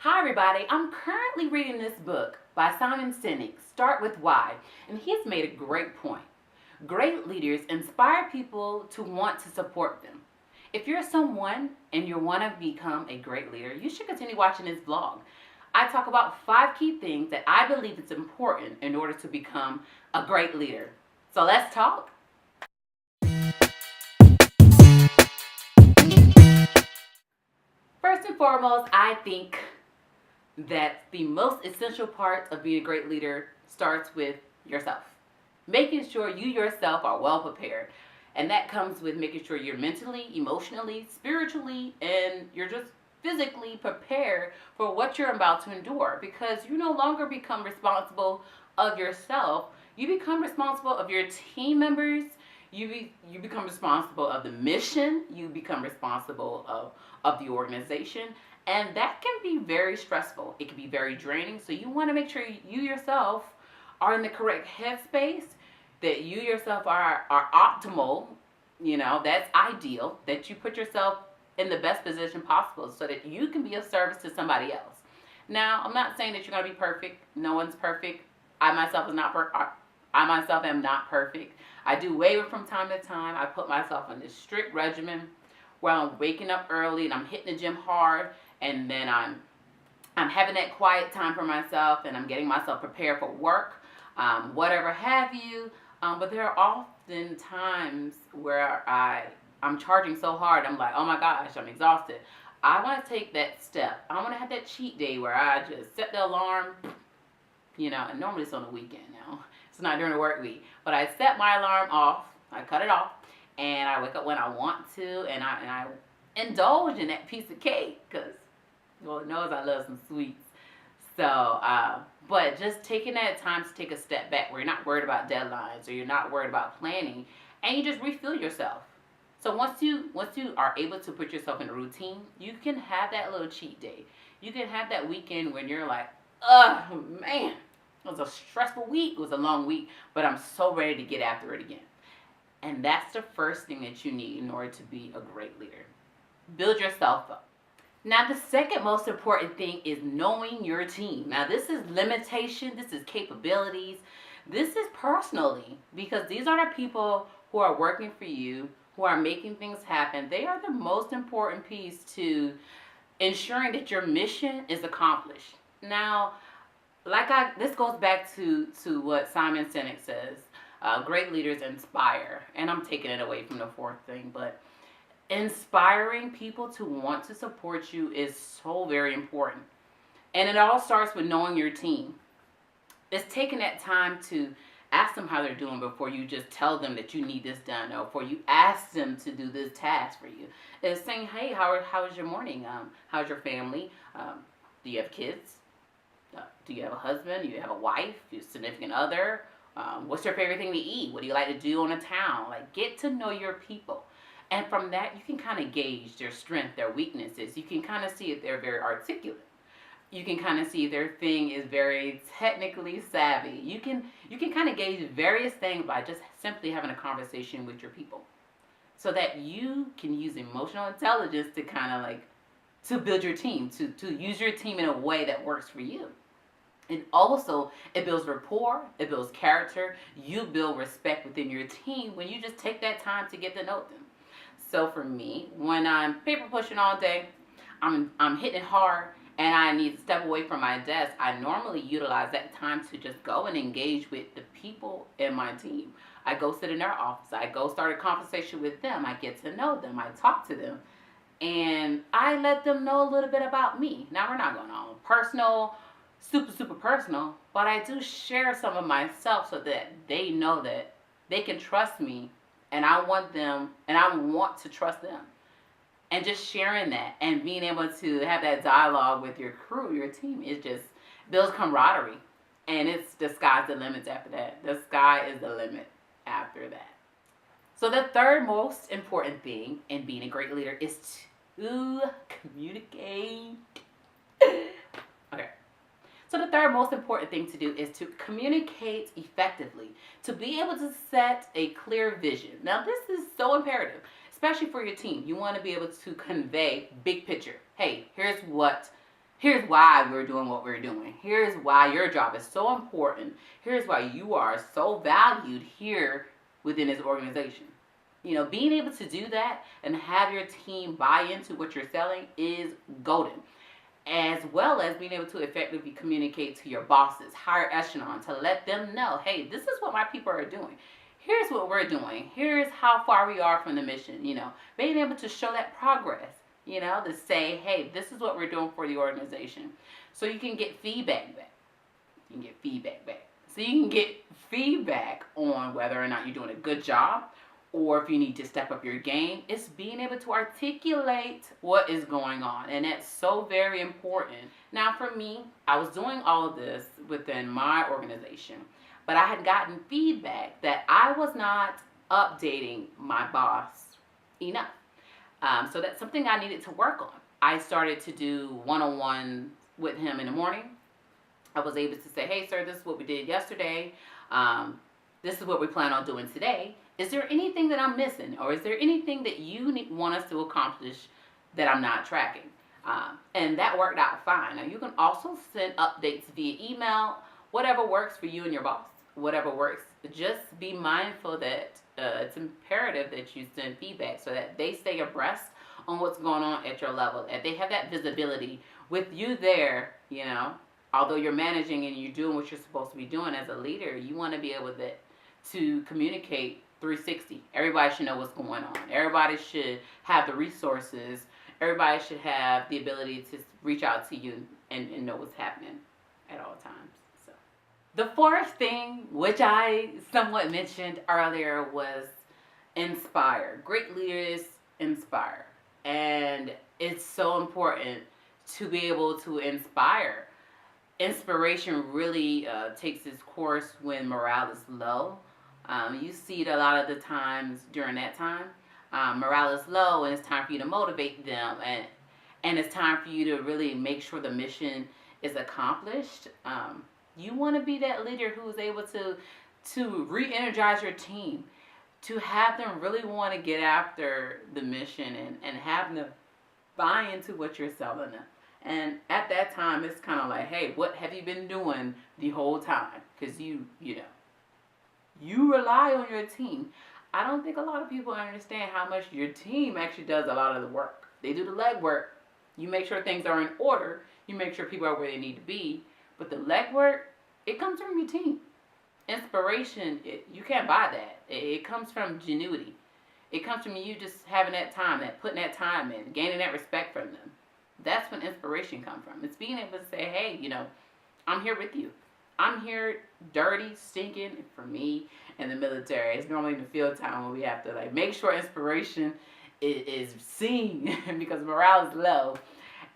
Hi everybody, I'm currently reading this book by Simon Sinek, Start With Why, and he's made a great point. Great leaders inspire people to want to support them. If you're someone and you want to become a great leader, you should continue watching this vlog. I talk about 5 key things that I believe is important in order to become a great leader. So let's talk. First and foremost, I think that the most essential part of being a great leader starts with yourself. Making sure you yourself are well prepared. And that comes with making sure you're mentally, emotionally, spiritually, and you're just physically prepared for what you're about to endure. Because you no longer become responsible of yourself. You become responsible of your team members. You become responsible of the mission. You become responsible of the organization. And that can be very stressful. It can be very draining. So you want to make sure you yourself are in the correct headspace, that you yourself are optimal, that's ideal, that you put yourself in the best position possible so that you can be of service to somebody else. Now, I'm not saying that you're going to be perfect. No one's perfect. I myself am not perfect. I do waver from time to time. I put myself on this strict regimen where I'm waking up early and I'm hitting the gym hard. And then I'm having that quiet time for myself, and I'm getting myself prepared for work, whatever have you. But there are often times where I'm charging so hard, I'm like, oh my gosh, I'm exhausted. I want to take that step. I want to have that cheat day where I just set the alarm, and normally it's on the weekend now. It's not during the work week. But I set my alarm off, I cut it off, and I wake up when I want to, and I indulge in that piece of cake, because Lord knows I love some sweets. So, but just taking that time to take a step back where you're not worried about deadlines or you're not worried about planning, and you just refill yourself. So once you are able to put yourself in a routine, you can have that little cheat day. You can have that weekend when you're like, oh man, it was a stressful week, it was a long week, but I'm so ready to get after it again. And that's the first thing that you need in order to be a great leader. Build yourself up. Now, the second most important thing is knowing your team. Now, this is limitation, this is capabilities, this is personally, because these are the people who are working for you, who are making things happen. They are the most important piece to ensuring that your mission is accomplished. Now, this goes back to what Simon Sinek says, great leaders inspire. And I'm taking it away from the fourth thing, but inspiring people to want to support you is so very important. And it all starts with knowing your team. It's taking that time to ask them how they're doing before you just tell them that you need this done, or before you ask them to do this task for you. It's saying, hey, how was your morning? How's your family? Do you have kids? Do you have a husband? Do you have a wife? Your significant other? What's your favorite thing to eat? What do you like to do on a town? Like, get to know your people. And from that, you can kind of gauge their strength, their weaknesses. You can kind of see if they're very articulate. You can kind of see if their thing is very technically savvy. You can kind of gauge various things by just simply having a conversation with your people, so that you can use emotional intelligence to kind of to build your team, to use your team in a way that works for you. And also, it builds rapport, it builds character. You build respect within your team when you just take that time to get to know them. So for me, when I'm paper pushing all day, I'm hitting it hard, and I need to step away from my desk, I normally utilize that time to just go and engage with the people in my team. I go sit in their office. I go start a conversation with them. I get to know them. I talk to them. And I let them know a little bit about me. Now, we're not going on personal, super personal, but I do share some of myself so that they know that they can trust me. And I want to trust them. And just sharing that and being able to have that dialogue with your crew, your team, it just builds camaraderie. And it's the sky's the limit after that. The sky is the limit after that. So the third most important thing in being a great leader is to communicate. Okay. So the third most important thing to do is to communicate effectively, to be able to set a clear vision. Now, this is so imperative, especially for your team. You want to be able to convey big picture. Hey, here's what Here's why we're doing what we're doing. Here's why your job is so important. Here's why you are so valued here within this organization. Being able to do that and have your team buy into what you're selling is golden. As well as being able to effectively communicate to your bosses, higher echelon, to let them know, hey, this is what my people are doing. Here's what we're doing. Here's how far we are from the mission. Being able to show that progress, to say, hey, this is what we're doing for the organization. So you can get feedback back. So you can get feedback on whether or not you're doing a good job, or if you need to step up your game. It's being able to articulate what is going on, and that's so very important. Now for me, I was doing all of this within my organization, but I had gotten feedback that I was not updating my boss enough. So that's something I needed to work on. I started to do one-on-one with him in the morning. I was able to say, hey sir, this is what we did yesterday. This is what we plan on doing today. Is there anything that I'm missing? Or is there anything that you want us to accomplish that I'm not tracking? And that worked out fine. Now, you can also send updates via email, whatever works for you and your boss, whatever works. Just be mindful that it's imperative that you send feedback so that they stay abreast on what's going on at your level. And they have that visibility with you there, although you're managing and you're doing what you're supposed to be doing as a leader, you want to be able to communicate 360. Everybody should know what's going on. Everybody should have the resources. Everybody should have the ability to reach out to you and know what's happening at all times. So, the fourth thing, which I somewhat mentioned earlier, was inspire. Great leaders inspire. And it's so important to be able to inspire. Inspiration really takes its course when morale is low. You see it a lot of the times during that time. Morale is low, and it's time for you to motivate them, and it's time for you to really make sure the mission is accomplished. You want to be that leader who is able to re-energize your team, to have them really want to get after the mission and have them buy into what you're selling them. And at that time, it's kind of like, hey, what have you been doing the whole time? Because you rely on your team. I don't think a lot of people understand how much your team actually does a lot of the work. They do the legwork. You make sure things are in order. You make sure people are where they need to be. But the legwork, it comes from your team. Inspiration, you can't buy that. It comes from genuity. It comes from you just having that time, putting that time in, gaining that respect from them. That's when inspiration comes from. It's being able to say, hey, I'm here with you. I'm here dirty, stinking. For me in the military, it's normally in the field time when we have to make sure inspiration is seen because morale is low,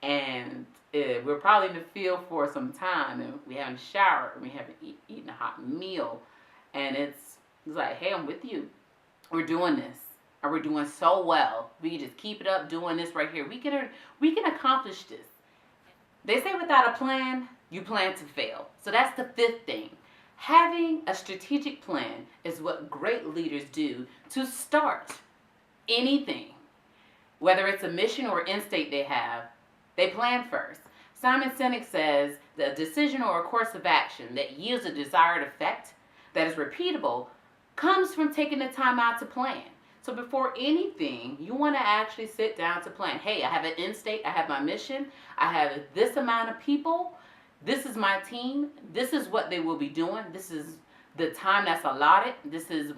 and we're probably in the field for some time, and we haven't showered, and we haven't eaten a hot meal, and it's like, hey, I'm with you. We're doing this, and we're doing so well. We just keep it up, doing this right here. We can accomplish this. They say without a plan, you plan to fail. So that's the fifth thing. Having a strategic plan is what great leaders do to start anything. Whether it's a mission or end state they plan first. Simon Sinek says the decision or a course of action that yields a desired effect that is repeatable comes from taking the time out to plan. So before anything, you want to actually sit down to plan. Hey, I have an end state. I have my mission. I have this amount of people. This is my team. This is what they will be doing. This is the time that's allotted. This is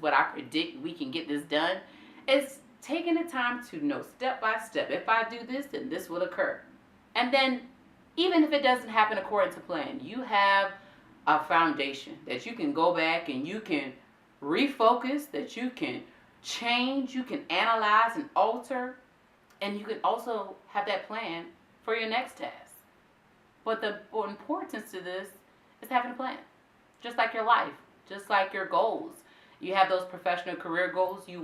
what I predict we can get this done. It's taking the time to know step by step. If I do this, then this will occur. And then even if it doesn't happen according to plan, you have a foundation that you can go back and you can refocus, that you can change, you can analyze and alter, and you can also have that plan for your next task. But the importance to this is having a plan. Just like your life, just like your goals. You have those professional career goals. You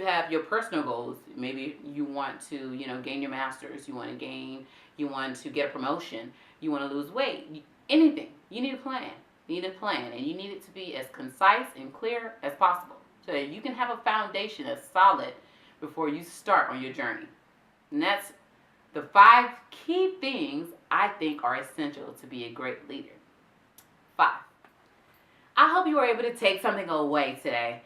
have your personal goals. Maybe you want to, gain your master's. You want to get a promotion. You want to lose weight. Anything. You need a plan. You need a plan, and you need it to be as concise and clear as possible so that you can have a foundation that's solid before you start on your journey. And that's The 5 key things I think are essential to be a great leader. 5. I hope you were able to take something away today.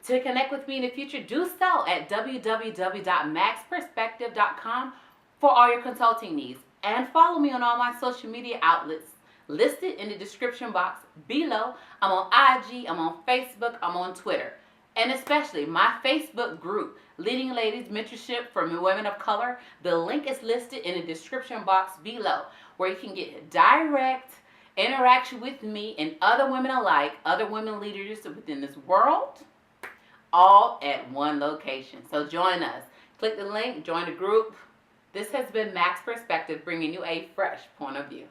To connect with me in the future, do so at www.maxperspective.com for all your consulting needs. And follow me on all my social media outlets listed in the description box below. I'm on IG, I'm on Facebook, I'm on Twitter. And especially my Facebook group, Leading Ladies Mentorship for Women of Color. The link is listed in the description box below, where you can get direct interaction with me and other women alike, other women leaders within this world, all at one location. So join us. Click the link, join the group. This has been Max Perspective, bringing you a fresh point of view.